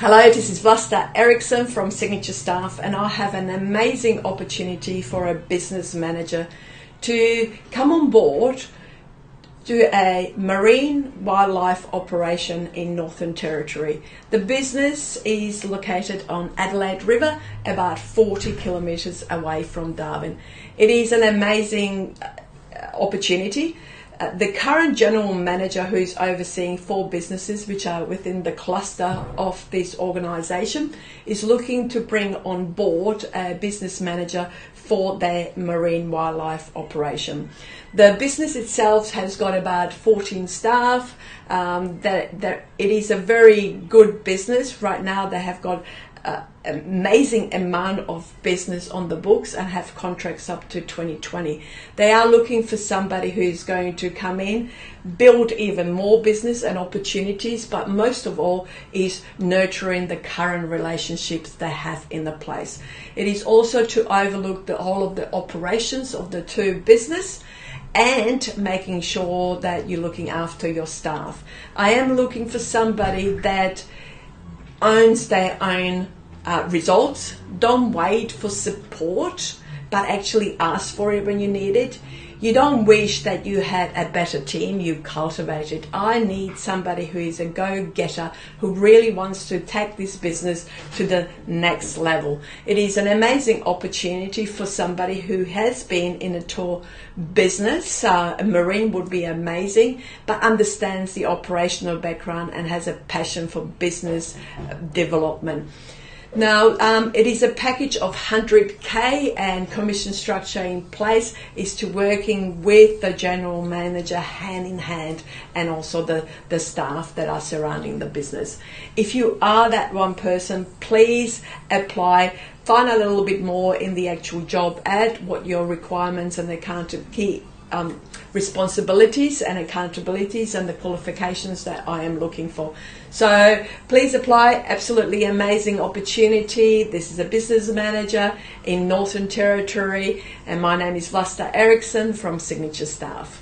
Hello, this is Vlasta Eriksson from Signature Staff, and I have an amazing opportunity for a business manager to come on board to a marine wildlife operation in Northern Territory. The business is located on Adelaide River, about 40 kilometres away from Darwin. It is an amazing opportunity. The current general manager, who's overseeing 4 businesses which are within the cluster of this organisation, is looking to bring on board a business manager for their marine wildlife operation. The business itself has got about 14 staff. It is a very good business. Right now they have got amazing amount of business on the books and have contracts up to 2020. They are looking for somebody who is going to come in, build even more business and opportunities, but most of all is nurturing the current relationships they have in the place. It is also to overlook the whole of the operations of the 2 business and making sure that you're looking after your staff. I am looking for somebody that owns their own results. Don't wait for support, but actually ask for it when you need it. You don't wish that you had a better team, you cultivate it. I need somebody who is a go-getter, who really wants to take this business to the next level. It is an amazing opportunity for somebody who has been in a tour business. A marine would be amazing, but understands the operational background and has a passion for business development. Now, it is a package of 100K, and commission structure in place is to working with the general manager hand in hand, and also the staff that are surrounding the business. If you are that one person, please apply. Find out a little bit more in the actual job ad, what your requirements and the key responsibilities and accountabilities and the qualifications that I am looking for. So please apply. Absolutely amazing opportunity. This is a business manager in Northern Territory, and my name is Vlasta Eriksson from Signature Staff.